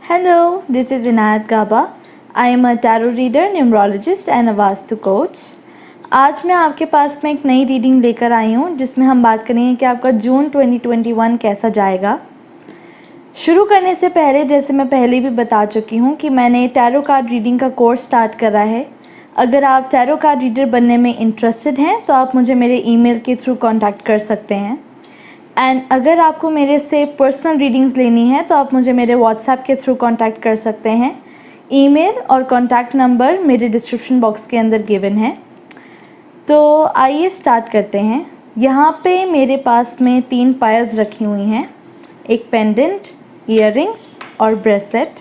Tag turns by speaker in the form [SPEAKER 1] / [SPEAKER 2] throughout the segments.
[SPEAKER 1] Hello, this is Inayat Gaba. I am a tarot reader, numerologist and a vastu coach. आज मैं आपके पास में एक नई रीडिंग लेकर आई हूँ जिसमें हम बात करेंगे कि आपका जून 2021 कैसा जाएगा। शुरू करने से पहले जैसे मैं पहले भी बता चुकी हूँ कि मैंने टैरो कार्ड रीडिंग का कोर्स स्टार्ट करा है। अगर आप टैरो कार्ड रीडर बनने में इंटरेस्टेड हैं तो आप मुझे मेरे ईमेल के थ्रू कांटेक्ट कर सकते हैं। एंड अगर आपको मेरे से पर्सनल रीडिंग्स लेनी है तो आप मुझे मेरे व्हाट्सएप के थ्रू कांटेक्ट कर सकते हैं। ईमेल और कांटेक्ट नंबर मेरे डिस्क्रिप्शन बॉक्स के अंदर गिवन है। तो आइए स्टार्ट करते हैं। यहाँ पे मेरे पास में 3 पायल्स रखी हुई हैं, एक पेंडेंट, ईयररिंग्स और ब्रेसलेट।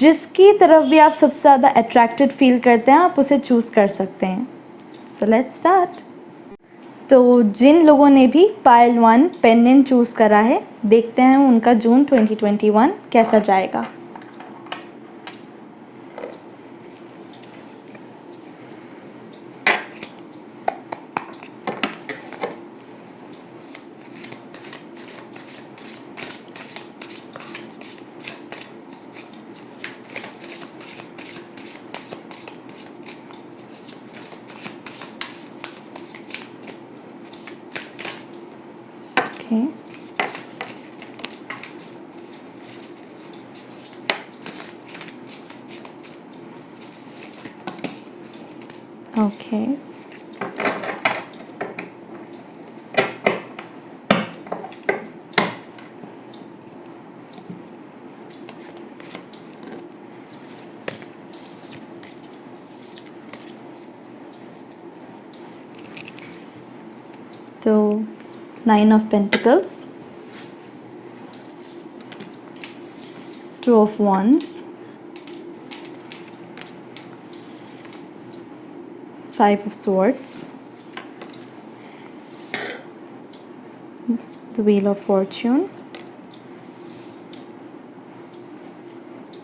[SPEAKER 1] जिसकी तरफ भी आप सबसे ज़्यादा अट्रैक्टेड फील करते हैं आप उसे चूज़ कर सकते हैं। So let's start. तो जिन लोगों ने भी पायल 1 पेंडेंट चूज़ करा है, देखते हैं उनका जून 2021 कैसा जाएगा। Okay. Okay. So 9 of Pentacles, 2 of Wands, 5 of Swords, the Wheel of Fortune,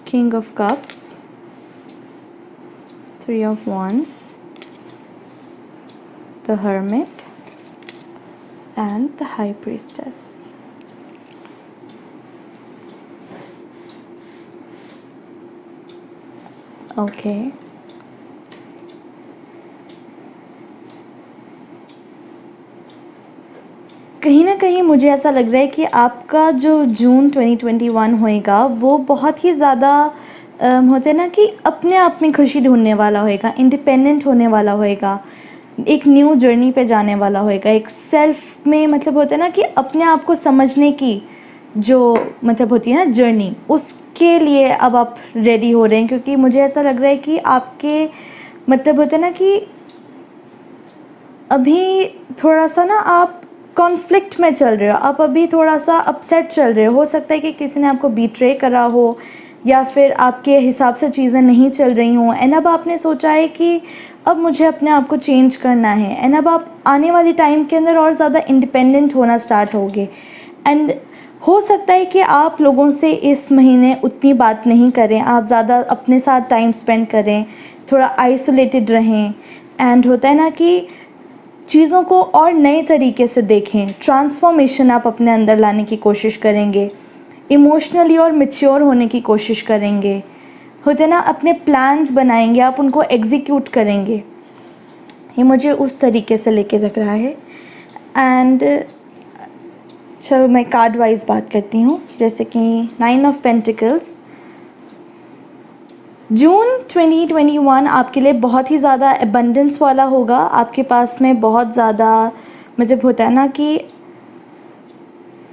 [SPEAKER 1] King of Cups, 3 of Wands, the Hermit and the High Priestess. Okay. कहीं ना कहीं मुझे ऐसा लग रहा है कि आपका जो जून 2021 होएगा वो बहुत ही ज़्यादा होते हैं ना कि अपने आप में खुशी ढूंढने वाला होएगा, इंडिपेंडेंट होने वाला होएगा, एक न्यू जर्नी पे जाने वाला होएगा, एक सेल्फ में मतलब होता है ना कि अपने आप को समझने की जो मतलब होती है ना जर्नी, उसके लिए अब आप रेडी हो रहे हैं। क्योंकि मुझे ऐसा लग रहा है कि आपके मतलब होता है ना कि अभी थोड़ा सा ना आप कॉन्फ्लिक्ट में चल रहे हो, आप अभी थोड़ा सा अपसेट चल रहे हो सकता है कि किसी ने आपको बीट्रे करा हो या फिर आपके हिसाब से चीज़ें नहीं चल रही हों। एंड अब आपने सोचा है कि अब मुझे अपने आप को चेंज करना है। एंड अब आप आने वाली टाइम के अंदर और ज़्यादा इंडिपेंडेंट होना स्टार्ट होगे। एंड हो सकता है कि आप लोगों से इस महीने उतनी बात नहीं करें, आप ज़्यादा अपने साथ टाइम स्पेंड करें, थोड़ा आइसोलेटेड रहें। एंड होता है ना कि चीज़ों को और नए तरीके से देखें, ट्रांसफॉर्मेशन आप अपने अंदर लाने की कोशिश करेंगे, इमोशनली और मैच्योर होने की कोशिश करेंगे, होते ना अपने प्लान्स बनाएंगे, आप उनको एग्जीक्यूट करेंगे। ये मुझे उस तरीके से लेके रख रहा है। एंड चलो मैं कार्ड वाइज बात करती हूँ। जैसे कि 9 ऑफ पेंटिकल्स, जून 2021 आपके लिए बहुत ही ज़्यादा एबंडेंस वाला होगा। आपके पास में बहुत ज़्यादा मतलब होता है ना कि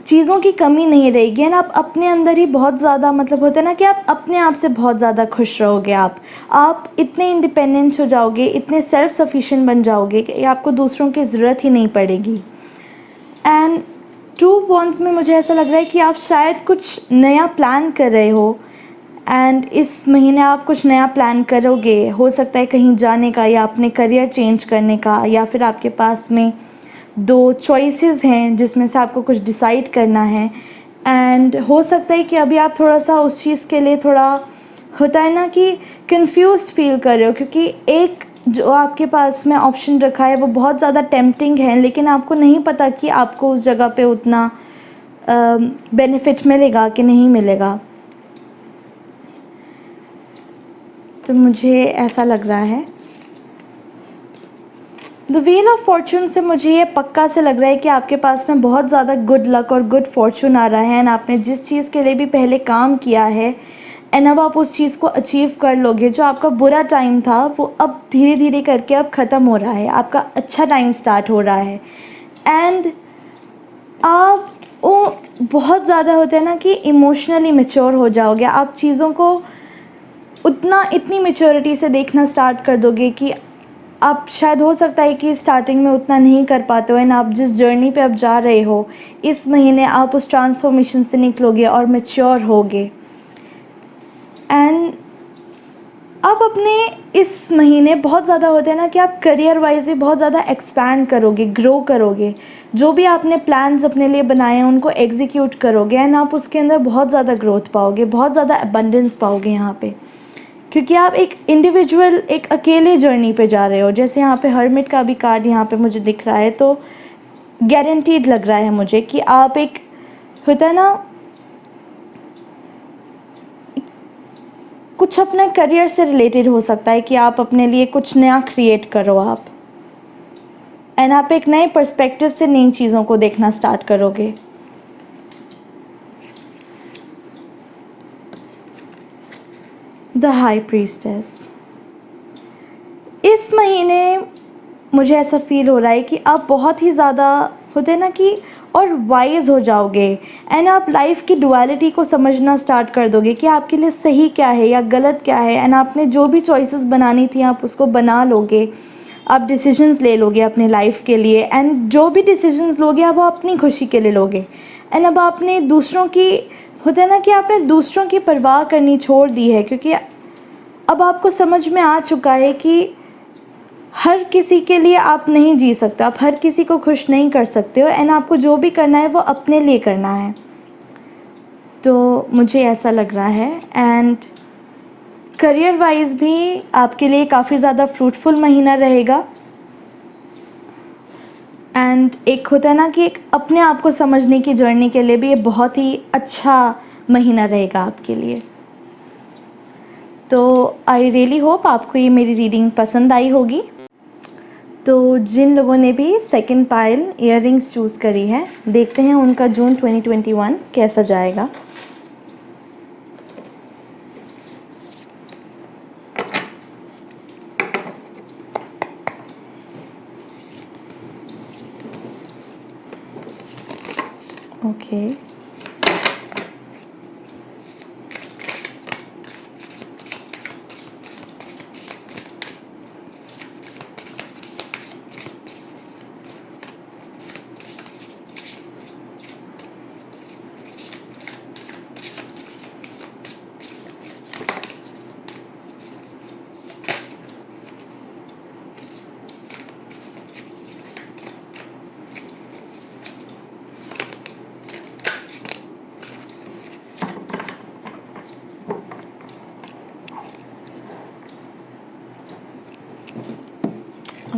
[SPEAKER 1] चीज़ों की कमी नहीं रहेगी। एंड आप अपने अंदर ही बहुत ज़्यादा मतलब होता है ना कि आप अपने आप से बहुत ज़्यादा खुश रहोगे। आप इतने इंडिपेंडेंट हो जाओगे, इतने सेल्फ सफिशिएंट बन जाओगे कि आपको दूसरों की ज़रूरत ही नहीं पड़ेगी। एंड 2 वॉन्ड्स में मुझे ऐसा लग रहा है कि आप शायद कुछ नया प्लान कर रहे हो। एंड इस महीने आप कुछ नया प्लान करोगे, हो सकता है कहीं जाने का या अपने करियर चेंज करने का, या फिर आपके पास में 2 चॉइसेस हैं जिसमें से आपको कुछ डिसाइड करना है। एंड हो सकता है कि अभी आप थोड़ा सा उस चीज़ के लिए थोड़ा होता है ना कि कंफ्यूज्ड फील कर रहे हो, क्योंकि एक जो आपके पास में ऑप्शन रखा है वो बहुत ज़्यादा टेम्पटिंग है, लेकिन आपको नहीं पता कि आपको उस जगह पे उतना बेनिफिट मिलेगा कि नहीं मिलेगा। तो मुझे ऐसा लग रहा है द व्हील ऑफ फॉर्चून से मुझे ये पक्का से लग रहा है कि आपके पास में बहुत ज़्यादा गुड लक और गुड फॉर्चून आ रहा है, एंड आपने जिस चीज़ के लिए भी पहले काम किया है एंड अब आप उस चीज़ को अचीव कर लोगे। जो आपका बुरा टाइम था वो अब धीरे धीरे करके अब ख़त्म हो रहा है, आपका अच्छा टाइम स्टार्ट हो रहा है। एंड आप वो बहुत ज़्यादा होता है ना कि इमोशनली मैच्योर हो जाओगे, आप चीज़ों को इतनी मैच्योरिटी से देखना स्टार्ट कर दोगे कि आप शायद हो सकता है कि स्टार्टिंग में उतना नहीं कर पाते हो, एंड आप जिस जर्नी पे आप जा रहे हो इस महीने आप उस ट्रांसफॉर्मेशन से निकलोगे और मैच्योर होगे। एंड आप अपने इस महीने बहुत ज़्यादा होता है ना कि आप करियर वाइज भी बहुत ज़्यादा एक्सपैंड करोगे, ग्रो करोगे, जो भी आपने प्लान्स अपने लिए बनाए हैं उनको एग्जीक्यूट करोगे, एंड आप उसके अंदर बहुत ज़्यादा ग्रोथ पाओगे, बहुत ज़्यादा अबंडेंस पाओगे यहाँ पे, क्योंकि आप एक इंडिविजुअल एक अकेले जर्नी पे जा रहे हो। जैसे यहाँ पे हर्मिट का भी कार्ड यहाँ पे मुझे दिख रहा है, तो गारंटीड लग रहा है मुझे कि आप एक होता है ना कुछ अपने करियर से रिलेटेड हो सकता है कि आप अपने लिए कुछ नया क्रिएट करो आप, एंड आप एक नए पर्सपेक्टिव से नई चीज़ों को देखना स्टार्ट करोगे। द हाई प्रीस्टेस, इस महीने मुझे ऐसा फील हो रहा है कि आप बहुत ही ज़्यादा होते हैं ना कि और वाइज हो जाओगे, एंड आप लाइफ की डुअलिटी को समझना स्टार्ट कर दोगे कि आपके लिए सही क्या है या गलत क्या है, एंड आपने जो भी चॉइसेस बनानी थी आप उसको बना लोगे, आप डिसीजंस ले लोगे अपने लाइफ के लिए, एंड जो भी डिसीजंस लोगे आप वो अपनी खुशी के लिए लोगे। एंड अब आपने दूसरों की होता है ना कि आपने दूसरों की परवाह करनी छोड़ दी है, क्योंकि अब आपको समझ में आ चुका है कि हर किसी के लिए आप नहीं जी सकते, आप हर किसी को खुश नहीं कर सकते हो, एंड आपको जो भी करना है वो अपने लिए करना है। तो मुझे ऐसा लग रहा है। एंड करियर वाइज भी आपके लिए काफ़ी ज़्यादा फ्रूटफुल महीना रहेगा, एंड एक होता है ना कि एक अपने आप को समझने की जर्नी के लिए भी ये बहुत ही अच्छा महीना रहेगा आपके लिए। तो आई रियली होप आपको ये मेरी रीडिंग पसंद आई होगी। तो जिन लोगों ने भी सेकंड पाइल इयररिंग्स चूज़ करी है, देखते हैं उनका जून 2021 कैसा जाएगा। Okay,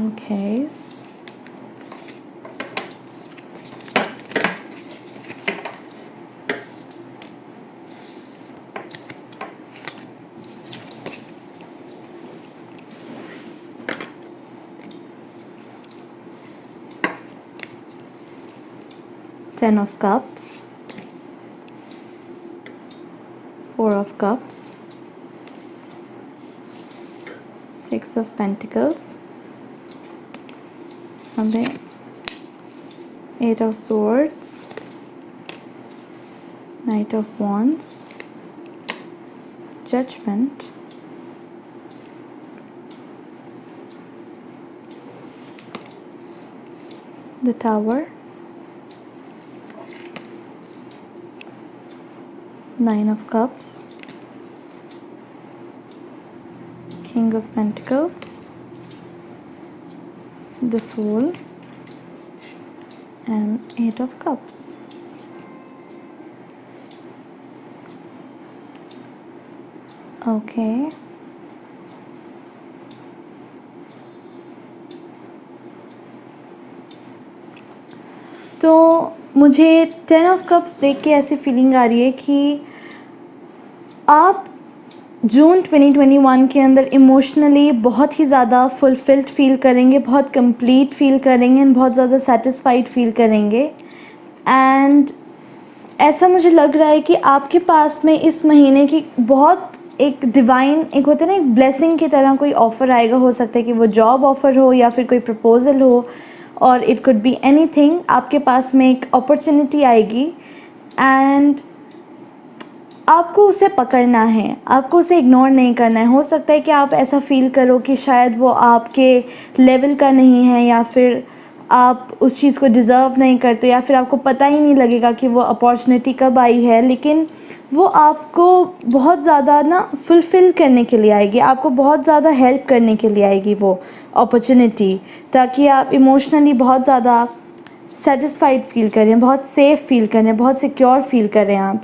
[SPEAKER 1] okay. Ten of Cups, Four of Cups, Six of Pentacles, and then Eight of Swords, Knight of Wands, Judgment, the Tower, Nine of Cups, King of Pentacles, the Fool, and Eight of Cups. Okay. तो मुझे 10 of cups देख के ऐसी feeling आ रही है कि आप जून 2021 के अंदर इमोशनली बहुत ही ज़्यादा फुलफिल्ड फील करेंगे, बहुत कंप्लीट फील करेंगे एंड बहुत ज़्यादा सेटिस्फाइड फील करेंगे। एंड ऐसा मुझे लग रहा है कि आपके पास में इस महीने की बहुत एक डिवाइन, एक होता है ना, एक ब्लेसिंग की तरह कोई ऑफ़र आएगा। हो सकता है कि वो जॉब ऑफ़र हो या फिर कोई प्रपोज़ल हो, और इट कुड बी एनीथिंग। आपके पास में एक अपॉर्चुनिटी आएगी एंड आपको उसे पकड़ना है, आपको उसे इग्नोर नहीं करना है। हो सकता है कि आप ऐसा फ़ील करो कि शायद वो आपके लेवल का नहीं है, या फिर आप उस चीज़ को डिज़र्व नहीं करते, या फिर आपको पता ही नहीं लगेगा कि वो अपॉर्चुनिटी कब आई है। लेकिन वो आपको बहुत ज़्यादा ना फुलफ़िल करने के लिए आएगी, आपको बहुत ज़्यादा हेल्प करने के लिए आएगी वो अपॉर्चुनिटी, ताकि आप इमोशनली बहुत ज़्यादा सेटिस्फाइड फ़ील करें, बहुत सेफ़ फ़ील करें, बहुत सिक्योर फ़ील करें आप।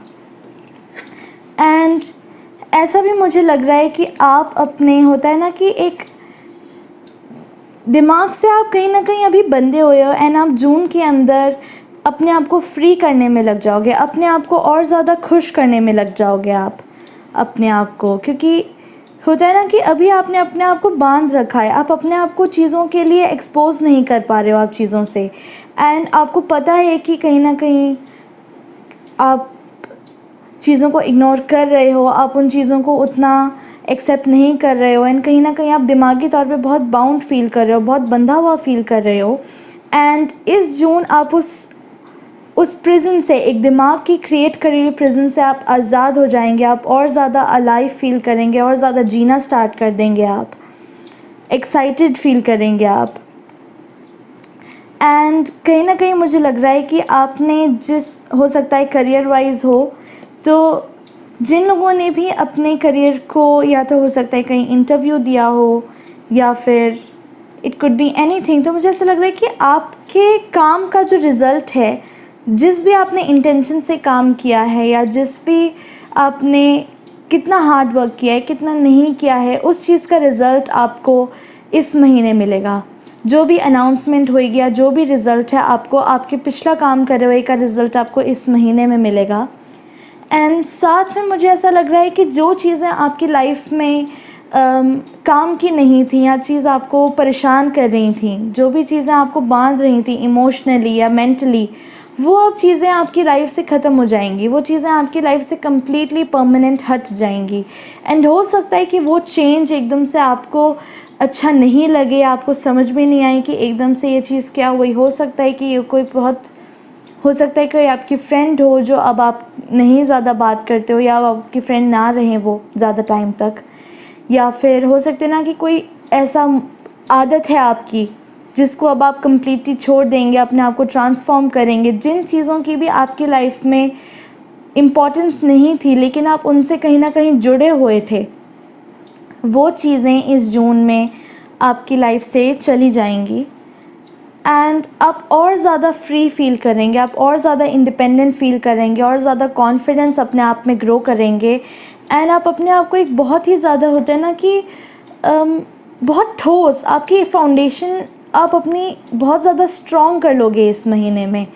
[SPEAKER 1] एंड ऐसा भी मुझे लग रहा है कि आप अपने, होता है ना कि एक दिमाग से आप कहीं ना कहीं अभी बंधे हुए हो, एंड आप जून के अंदर अपने आप को फ्री करने में लग जाओगे, अपने आप को और ज़्यादा खुश करने में लग जाओगे आप अपने आप को। क्योंकि होता है ना कि अभी आपने अपने आप को बांध रखा है, आप अपने आप को चीज़ों के लिए एक्सपोज नहीं कर पा रहे हो आप चीज़ों से, एंड आपको पता है कि कहीं ना कहीं आप चीज़ों को इग्नोर कर रहे हो, आप उन चीज़ों को उतना एक्सेप्ट नहीं कर रहे हो, एंड कहीं ना कहीं आप दिमागी तौर पे बहुत बाउंड फील कर रहे हो, बहुत बंधा हुआ फील कर रहे हो। एंड इस जून आप उस प्रिजन से, एक दिमाग की क्रिएट करी हुई प्रिजन से आप आज़ाद हो जाएंगे। आप और ज़्यादा अलाइव फील करेंगे, और ज़्यादा जीना स्टार्ट कर देंगे, आप एक्साइटेड फील करेंगे आप। एंड कहीं ना कहीं मुझे लग रहा है कि आपने हो सकता है करियर वाइज हो, तो जिन लोगों ने भी अपने करियर को, या तो हो सकता है कहीं इंटरव्यू दिया हो, या फिर इट कुड बी एनीथिंग, तो मुझे ऐसा लग रहा है कि आपके काम का जो रिज़ल्ट है, जिस भी आपने इंटेंशन से काम किया है, या जिस भी आपने कितना हार्ड वर्क किया है, कितना नहीं किया है, उस चीज़ का रिज़ल्ट आपको इस महीने मिलेगा। जो भी अनाउंसमेंट होगी, या जो भी रिज़ल्ट है, आपको आपके पिछला काम करे हुए का रिज़ल्ट आपको इस महीने में मिलेगा। एंड साथ में मुझे ऐसा लग रहा है कि जो चीज़ें आपकी लाइफ में काम की नहीं थी, या चीज़ आपको परेशान कर रही थी, जो भी चीज़ें आपको बांध रही थी इमोशनली या मेंटली, वो अब चीज़ें आपकी लाइफ से ख़त्म हो जाएंगी, वो चीज़ें आपकी लाइफ से कम्प्लीटली परमानेंट हट जाएंगी। एंड हो सकता है कि वो चेंज एकदम से आपको अच्छा नहीं लगे, आपको समझ में नहीं आए कि एकदम से ये चीज़ क्या हुई। हो सकता है कि ये कोई हो सकता है कोई आपकी फ्रेंड हो जो अब आप नहीं ज़्यादा बात करते हो, या आपकी फ्रेंड ना रहें वो ज़्यादा टाइम तक, या फिर हो सकते ना कि कोई ऐसा आदत है आपकी जिसको अब आप कम्प्लीटली छोड़ देंगे, अपने आप को ट्रांसफॉर्म करेंगे। जिन चीज़ों की भी आपकी लाइफ में इम्पॉर्टेंस नहीं थी, लेकिन आप उनसे कहीं ना कहीं जुड़े हुए थे, वो चीज़ें इस जून में आपकी लाइफ से चली जाएंगी। एंड आप और ज़्यादा फ्री फील करेंगे, आप और ज़्यादा इंडिपेंडेंट फील करेंगे, और ज़्यादा कॉन्फिडेंस अपने आप में ग्रो करेंगे। एंड आप अपने आप को एक बहुत ही ज़्यादा, होता है ना कि बहुत ठोस आपकी फाउंडेशन आप अपनी बहुत ज़्यादा स्ट्रॉन्ग कर लोगे इस महीने में,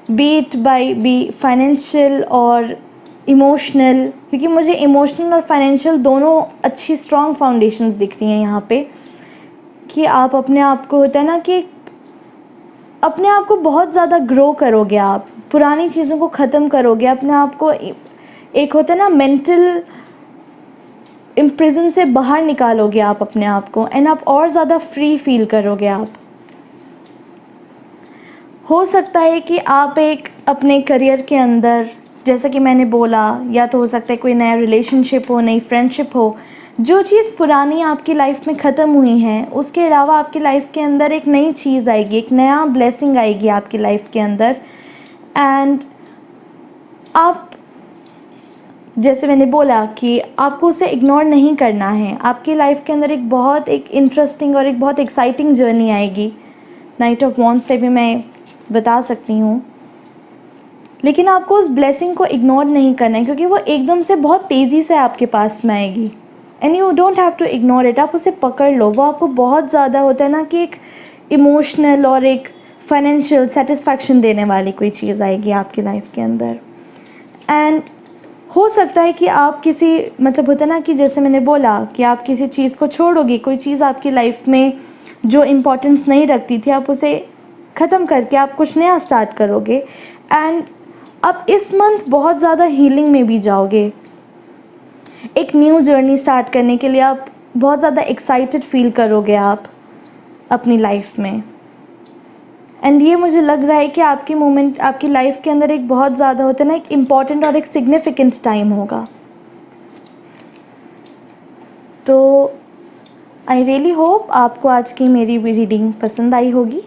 [SPEAKER 1] बीट बाय बी फाइनेंशियल और इमोशनल, क्योंकि मुझे इमोशनल और फाइनेंशियल दोनों अच्छी स्ट्रॉन्ग फाउंडेशंस दिख रही हैं यहाँ पे, कि आप अपने आप को, होता है ना कि अपने आप को बहुत ज़्यादा ग्रो करोगे, आप पुरानी चीज़ों को ख़त्म करोगे, अपने आप को एक होता है ना मेंटल इम्प्रिजन से बाहर निकालोगे आप अपने आप को, एंड आप और ज़्यादा फ्री फील करोगे आप। हो सकता है कि आप एक अपने करियर के अंदर, जैसा कि मैंने बोला, या तो हो सकता है कोई नया रिलेशनशिप हो, नई फ्रेंडशिप हो, जो चीज़ पुरानी आपकी लाइफ में ख़त्म हुई है, उसके अलावा आपकी लाइफ के अंदर एक नई चीज़ आएगी, एक नया ब्लेसिंग आएगी आपकी लाइफ के अंदर। एंड आप, जैसे मैंने बोला कि आपको उसे इग्नोर नहीं करना है, आपकी लाइफ के अंदर एक इंटरेस्टिंग और एक बहुत एक्साइटिंग जर्नी आएगी। नाइट ऑफ वॉन्ड्स से भी मैं बता सकती हूँ, लेकिन आपको उस ब्लेसिंग को इग्नोर नहीं करना है, क्योंकि वो एकदम से बहुत तेज़ी से आपके पास में आएगी, and you don't have to ignore it. आप उसे पकड़ लो, वो आपको बहुत ज़्यादा, होता है ना कि एक इमोशनल और एक फाइनेंशियल सेटिस्फैक्शन देने वाली कोई चीज़ आएगी आपकी लाइफ के अंदर। एंड हो सकता है कि आप किसी मतलब होता ना कि जैसे मैंने बोला कि आप किसी चीज़ को छोड़ोगे, कोई चीज़ आपकी लाइफ में जो इम्पोर्टेंस नहीं रखती थी आप उसे ख़त्म करके आप कुछ नया स्टार्ट करोगे। एंड आप इस मंथ बहुत ज़्यादा हीलिंग में भी जाओगे। एक न्यू जर्नी स्टार्ट करने के लिए आप बहुत ज़्यादा एक्साइटेड फील करोगे आप अपनी लाइफ में। एंड ये मुझे लग रहा है कि आपकी मोमेंट आपकी लाइफ के अंदर एक बहुत ज़्यादा होता है ना, एक इम्पॉर्टेंट और एक सिग्निफिकेंट टाइम होगा। तो आई रियली होप आपको आज की मेरी भी रीडिंग पसंद आई होगी।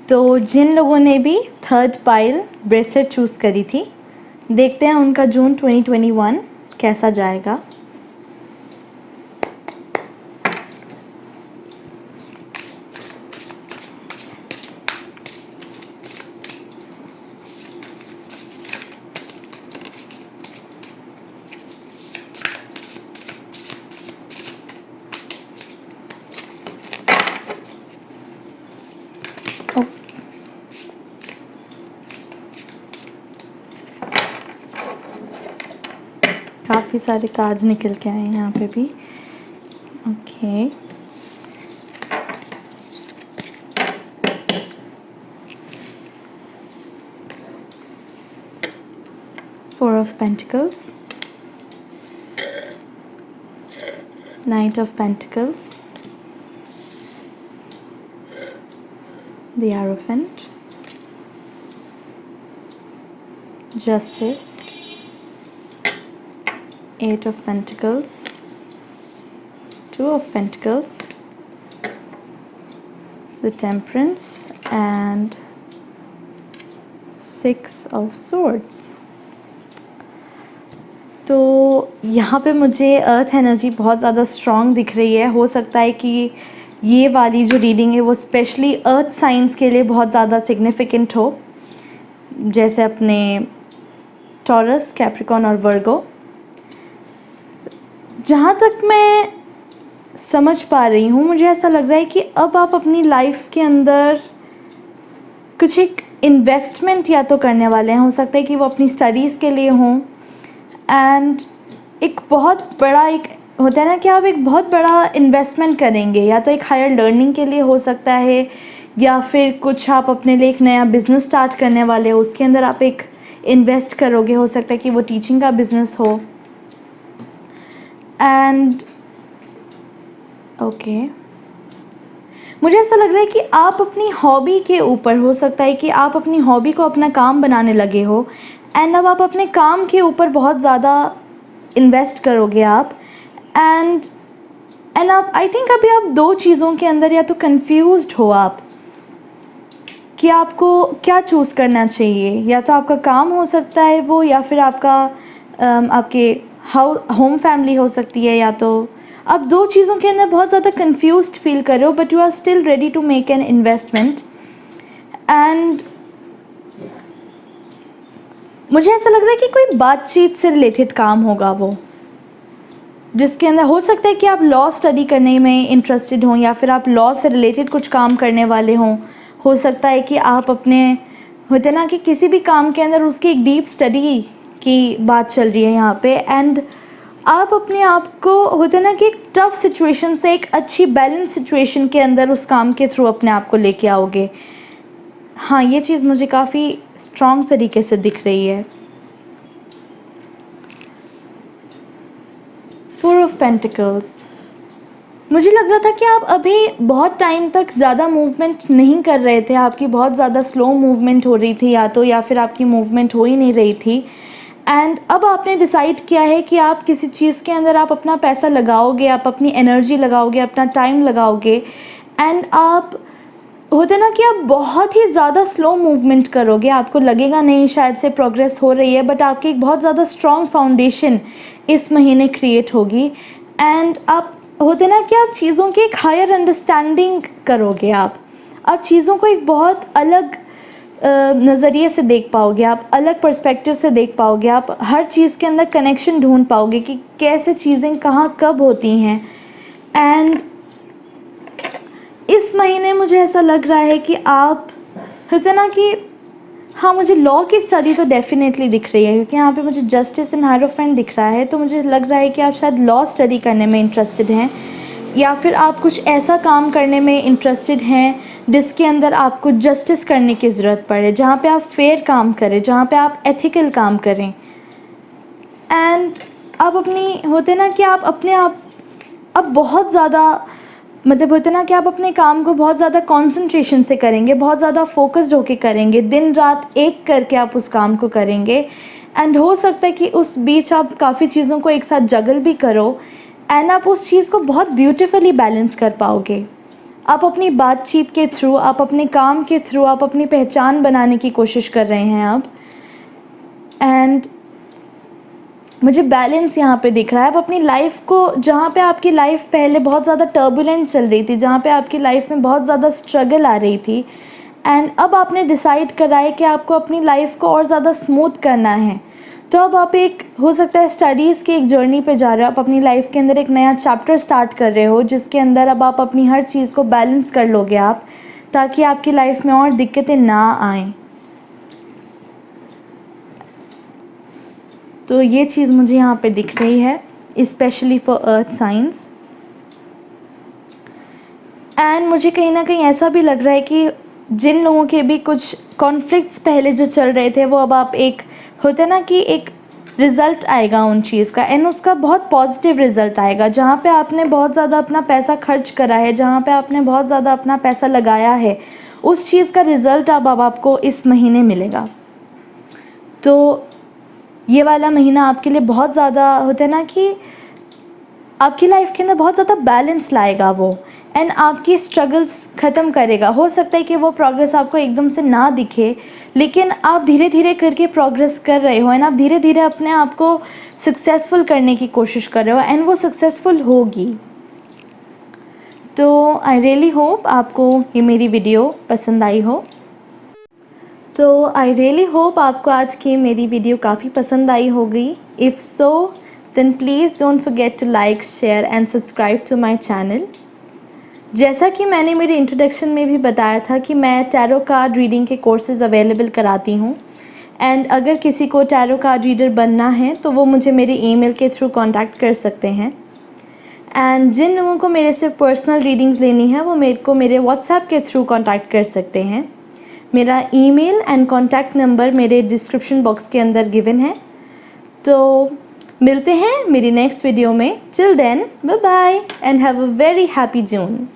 [SPEAKER 1] तो जिन लोगों ने भी थर्ड पाइल ब्रेसलेट चूज़ करी थी, देखते हैं उनका जून 2021 कैसा जाएगा। काफ़ी सारे कार्ड्स निकल के आए हैं यहाँ पे भी। Okay, four of pentacles, knight of pentacles, the hierophant, justice, Eight of Pentacles, Two of Pentacles, the Temperance and Six of Swords। तो यहाँ पे मुझे अर्थ एनर्जी बहुत ज़्यादा स्ट्रॉन्ग दिख रही है। हो सकता है कि ये वाली जो रीडिंग है वो स्पेशली अर्थ साइंस के लिए बहुत ज़्यादा सिग्निफिकेंट हो, जैसे अपने टॉरस, कैप्रिकॉर्न और वर्गो। जहाँ तक मैं समझ पा रही हूँ, मुझे ऐसा लग रहा है कि अब आप अपनी लाइफ के अंदर कुछ एक इन्वेस्टमेंट या तो करने वाले हैं। हो सकता है कि वो अपनी स्टडीज़ के लिए हों, एंड एक बहुत बड़ा एक होता है ना कि आप एक बहुत बड़ा इन्वेस्टमेंट करेंगे, या तो एक हायर लर्निंग के लिए हो सकता है, या फिर कुछ आप अपने लिए एक नया बिज़नेस स्टार्ट करने वाले हो, उसके अंदर आप एक इन्वेस्ट करोगे। हो सकता है कि वो टीचिंग का बिज़नेस हो। एंड ओके, मुझे ऐसा लग रहा है कि आप अपनी हॉबी के ऊपर, हो सकता है कि आप अपनी हॉबी को अपना काम बनाने लगे हो, एंड अब आप अपने काम के ऊपर बहुत ज़्यादा इन्वेस्ट करोगे आप। एंड आप आई थिंक अभी आप दो चीज़ों के अंदर या तो कंफ्यूज्ड हो आप कि आपको क्या चूज़ करना चाहिए। या तो आपका काम हो सकता है वो, या फिर आपका आपके होम फैमिली हो सकती है, या तो आप दो चीज़ों के अंदर बहुत ज़्यादा कंफ्यूज्ड फील कर रहे हो, but you are still ready to make an investment. And मुझे ऐसा लग रहा है कि कोई बातचीत से रिलेटेड काम होगा वो, जिसके अंदर हो सकता है कि आप लॉ स्टडी करने में इंटरेस्टेड हों, या फिर आप लॉ से रिलेटेड कुछ काम करने वाले हों। हो सकता है कि आप अपने होते ना कि किसी भी काम के अंदर उसकी एक डीप स्टडी की बात चल रही है यहाँ पे, एंड आप अपने आप को होते ना कि एक टफ सिचुएशन से एक अच्छी बैलेंस सिचुएशन के अंदर उस काम के थ्रू अपने आप को लेके आओगे। हाँ, ये चीज़ मुझे काफ़ी स्ट्रॉन्ग तरीके से दिख रही है। फोर ऑफ पेंटिकल्स, मुझे लग रहा था कि आप अभी बहुत टाइम तक ज़्यादा मूवमेंट नहीं कर रहे थे, आपकी बहुत ज़्यादा स्लो मूवमेंट हो रही थी, या फिर आपकी मूवमेंट हो ही नहीं रही थी। एंड अब आपने डिसाइड किया है कि आप किसी चीज़ के अंदर आप अपना पैसा लगाओगे, आप अपनी एनर्जी लगाओगे, अपना टाइम लगाओगे, एंड आप होते ना कि आप बहुत ही ज़्यादा स्लो मूवमेंट करोगे। आपको लगेगा नहीं शायद से प्रोग्रेस हो रही है, बट आपकी एक बहुत ज़्यादा स्ट्रॉन्ग फाउंडेशन इस महीने क्रिएट होगी। एंड आप होते ना कि आप चीज़ों की एक हायर अंडरस्टैंडिंग करोगे। आप चीज़ों को एक बहुत अलग नज़रिए से देख पाओगे, आप अलग पर्सपेक्टिव से देख पाओगे, आप हर चीज़ के अंदर कनेक्शन ढूंढ पाओगे कि कैसे चीज़ें कहाँ कब होती हैं। एंड इस महीने मुझे ऐसा लग रहा है कि आप होते ना कि हाँ, मुझे लॉ की स्टडी तो डेफिनेटली दिख रही है, क्योंकि यहाँ पे मुझे जस्टिस एंड हायरोफेंट दिख रहा है, तो मुझे लग रहा है कि आप शायद लॉ स्टडी करने में इंटरेस्टेड हैं, या फिर आप कुछ ऐसा काम करने में इंटरेस्टेड हैं जिसके अंदर आपको जस्टिस करने की ज़रूरत पड़े, जहाँ पे आप फेयर काम करें, जहाँ पे आप एथिकल काम करें। एंड आप अपनी होते ना कि आप अपने आप अब बहुत ज़्यादा मतलब होते ना कि आप अपने काम को बहुत ज़्यादा कंसंट्रेशन से करेंगे, बहुत ज़्यादा फोकस्ड होके करेंगे, दिन रात एक करके आप उस काम को करेंगे। एंड हो सकता है कि उस बीच आप काफ़ी चीज़ों को एक साथ जगल भी करो, एंड आप उस चीज़ को बहुत ब्यूटीफुली बैलेंस कर पाओगे। आप अपनी बातचीत के थ्रू, आप अपने काम के थ्रू, आप अपनी पहचान बनाने की कोशिश कर रहे हैं आप। एंड मुझे बैलेंस यहाँ पे दिख रहा है। आप अपनी लाइफ को, जहाँ पे आपकी लाइफ पहले बहुत ज़्यादा टर्बुलेंट चल रही थी, जहाँ पे आपकी लाइफ में बहुत ज़्यादा स्ट्रगल आ रही थी, एंड अब आपने डिसाइड करा है कि आपको अपनी लाइफ को और ज़्यादा स्मूथ करना है, तो अब आप एक हो सकता है स्टडीज़ की एक जर्नी पे जा रहे हो। आप अपनी लाइफ के अंदर एक नया चैप्टर स्टार्ट कर रहे हो, जिसके अंदर अब आप अपनी हर चीज़ को बैलेंस कर लोगे आप, ताकि आपकी लाइफ में और दिक्कतें ना आएँ। तो ये चीज़ मुझे यहाँ पे दिख रही है, specially for earth science. And मुझे कहीं ना कहीं ऐसा भी लग रहा है कि जिन लोगों के भी कुछ कॉन्फ्लिक्ट्स पहले जो चल रहे थे, वो अब आप एक होता ना कि एक रिज़ल्ट आएगा उन चीज़ का, एंड उसका बहुत पॉजिटिव रिज़ल्ट आएगा। जहाँ पे आपने बहुत ज़्यादा अपना पैसा खर्च करा है, जहाँ पे आपने बहुत ज़्यादा अपना पैसा लगाया है, उस चीज़ का रिज़ल्ट अब आपको इस महीने मिलेगा। तो ये वाला महीना आपके लिए बहुत ज़्यादा होता है ना कि आपकी लाइफ के अंदर बहुत ज़्यादा बैलेंस लाएगा वो, एंड आपकी स्ट्रगल्स ख़त्म करेगा। हो सकता है कि वो प्रोग्रेस आपको एकदम से ना दिखे, लेकिन आप धीरे धीरे करके प्रोग्रेस कर रहे हो, एंड आप धीरे धीरे अपने आप को सक्सेसफुल करने की कोशिश कर रहे हो, एंड वो सक्सेसफुल होगी। तो आई रियली होप आपको ये मेरी वीडियो पसंद आई हो। तो आई रियली होप आपको आज की मेरी वीडियो काफ़ी पसंद आई होगी। If so then please don't forget to like, share and subscribe to my channel. जैसा कि मैंने मेरे इंट्रोडक्शन में भी बताया था कि मैं टैरो कार्ड रीडिंग के कोर्सेज़ अवेलेबल कराती हूँ, एंड अगर किसी को टैरो कार्ड रीडर बनना है तो वो मुझे मेरे ईमेल के थ्रू कांटेक्ट कर सकते हैं। एंड जिन लोगों को मेरे से पर्सनल रीडिंग्स लेनी है वो मेरे को मेरे व्हाट्सएप के थ्रू कांटेक्ट कर सकते हैं। मेरा ईमेल एंड कॉन्टैक्ट नंबर मेरे डिस्क्रिप्शन बॉक्स के अंदर गिवन है। तो मिलते हैं मेरी नेक्स्ट वीडियो में। Till then, bye bye and have a very happy June.